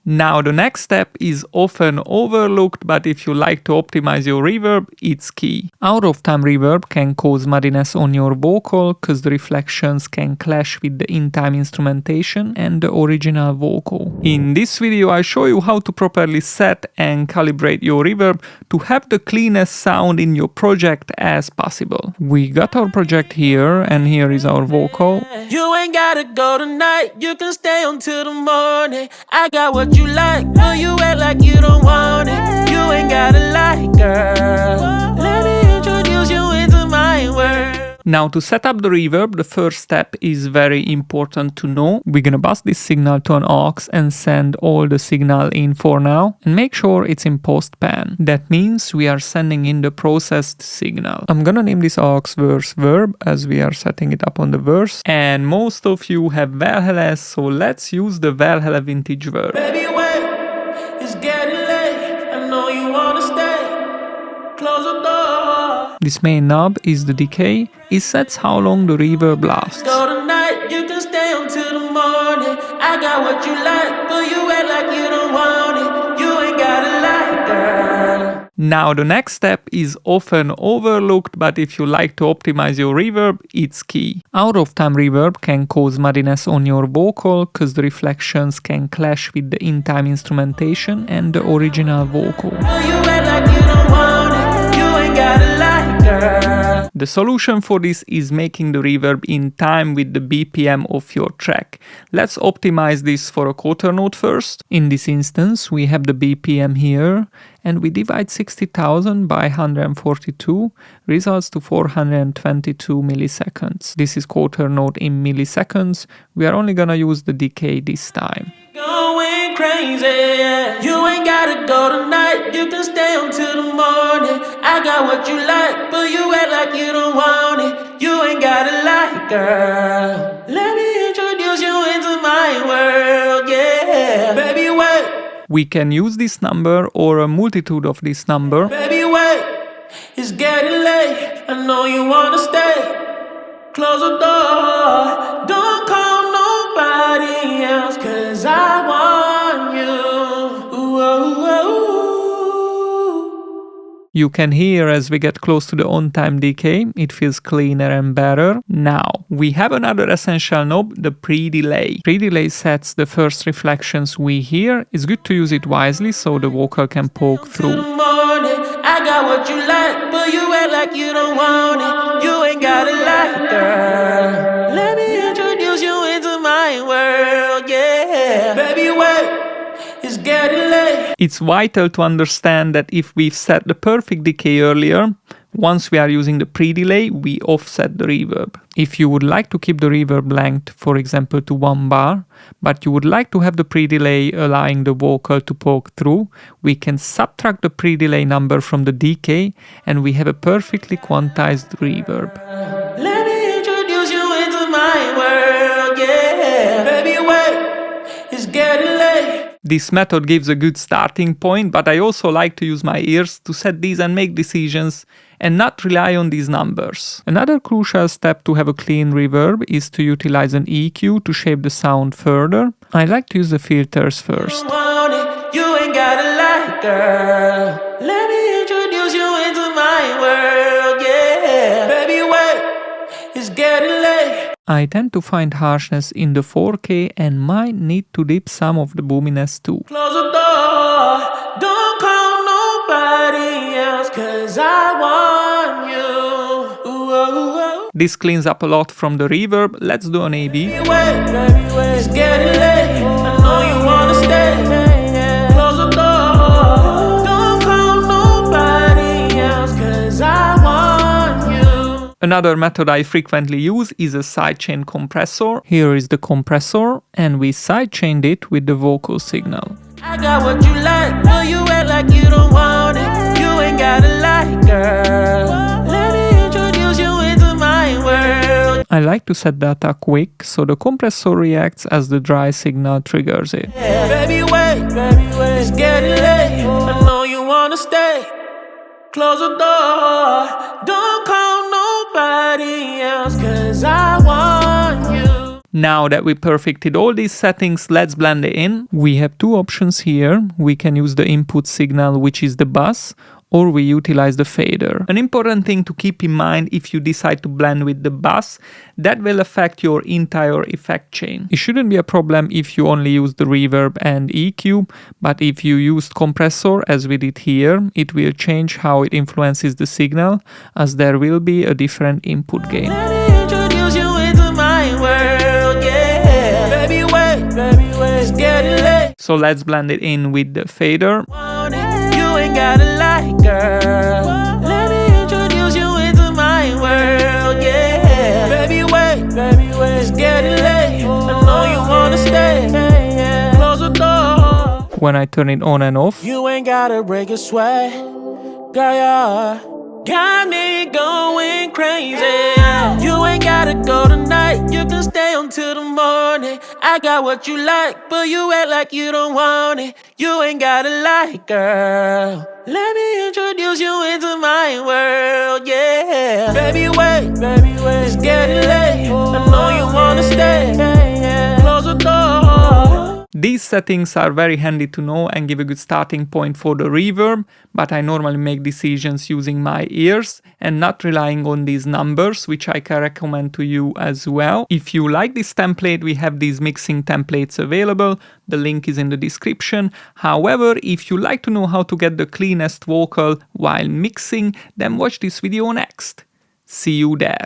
Now the next step is often overlooked, but if you like to optimize your reverb, it's key. Out of time reverb can cause muddiness on your vocal because the reflections can clash with the in-time instrumentation and the original vocal. In this video I show you how to properly set and calibrate your reverb to have the cleanest sound in your project as possible. We got our project here and here is our vocal. You ain't gotta go tonight, you can stay until the morning. I got what you like, but you act like you don't want it. You ain't gotta lie, girl. Let me introduce you into my world. Now to set up the reverb, the first step is very important to know. We're gonna bus this signal to an aux and send all the signal in for now and make sure it's in post pan. That means we are sending in the processed signal. I'm gonna name this aux verse verb as we are setting it up on the verse. And most of you have Valhalla, so let's use the Valhalla vintage verb. Baby, wait, it's getting late. I know you wanna stay. Close the door. This main knob is the decay. It sets how long the reverb lasts. Go tonight, you can stay until the morning. I got what you like, but you act like you don't want it. You ain't gotta lie, girl. Now the next step is often overlooked, but if you like to optimize your reverb, it's key. Out of time reverb can cause muddiness on your vocal because the reflections can clash with the in-time instrumentation and the original vocal. You act like you don't want it. You ain't gotta lie, girl. The solution for this is making the reverb in time with the BPM of your track. Let's optimize this for a quarter note first. In this instance, we have the BPM here and we divide 60,000 by 142, results to 422 milliseconds. This is quarter note in milliseconds. We are only gonna use the decay this time. Going crazy, yeah. You ain't gotta go tonight, you can stay until the morning. I got what you like, but you act like you don't want it. You ain't gotta lie, girl. Let me introduce you into my world, yeah. Baby, wait. We can use this number or a multitude of this number. Baby, wait, it's getting late. I know you wanna stay. Close the door. Don't call nobody else, cause I want you. Ooh, ooh, ooh. You can hear as we get close to the on-time decay, it feels cleaner and better. Now, we have another essential knob, the pre-delay. Pre-delay sets the first reflections we hear. It's good to use it wisely so the vocal can poke through. I got what you like, but you act like you don't want it. You ain't gotta lie, girl. Let me introduce you into my world, yeah. Baby, wait. It's getting late. It's vital to understand that if we've set the perfect decay earlier, once we are using the pre-delay, we offset the reverb. If you would like to keep the reverb length, for example, to 1 bar, but you would like to have the pre-delay allowing the vocal to poke through, we can subtract the pre-delay number from the decay and we have a perfectly quantized reverb. Let me introduce you into my world, yeah. Baby, wait, it's getting late. This method gives a good starting point, but I also like to use my ears to set these and make decisions and not rely on these numbers. Another crucial step to have a clean reverb is to utilize an EQ to shape the sound further. I like to use the filters first. You ain't gotta lie, girl. Let me introduce you into my world, yeah. Baby, wait, it's getting late. I tend to find harshness in the 4K and might need to dip some of the boominess too. Close the door, don't call nobody else, cause I want you. Ooh, ooh, ooh. This cleans up a lot from the reverb. Let's do an A/B. Baby, wait, it's getting late. I know you wanna stay. Close the door, don't call nobody else, cause I want you. Another method I frequently use is a sidechain compressor. Here is the compressor and we sidechained it with the vocal signal. I got what you like, but you act like you don't want it. You ain't gotta lie, girl. Let me introduce you into my world. I like to set data quick so the compressor reacts as the dry signal triggers it. Yeah. Baby, wait, it's getting late. I know you wanna stay. Close the door, don't call nobody else, cause I want you. Now that we perfected all these settings, let's blend it in. We have two options here. We can use the input signal, which is the bus, or we utilize the fader. An important thing to keep in mind if you decide to blend with the bus, that will affect your entire effect chain. It shouldn't be a problem if you only use the reverb and EQ, but if you used compressor as we did here, it will change how it influences the signal, as there will be a different input gain. Let me introduce you into my world, yeah. Baby, wait, it's getting late. So let's blend it in with the fader. Want it, you ain't gotta lie, girl. Let me introduce you into my world, yeah. Baby, wait, it's getting late. I know you wanna stay. Close the door. When I turn it on and off, You ain't gotta break a sweat, girl, yeah. Got me going crazy. You ain't gotta go tonight. You can stay until the morning. I got what you like, but you act like you don't want it. You ain't gotta lie, girl. Let me introduce you into my world, yeah. Baby, wait, it's getting late. I know you wanna stay. Close the door. these settings are very handy to know and give a good starting point for the reverb, but I normally make decisions using my ears and not relying on these numbers, which I can recommend to you as well. If you like this template, we have these mixing templates available. The link is in the description. However, if you like to know how to get the cleanest vocal while mixing, then watch this video next. See you there.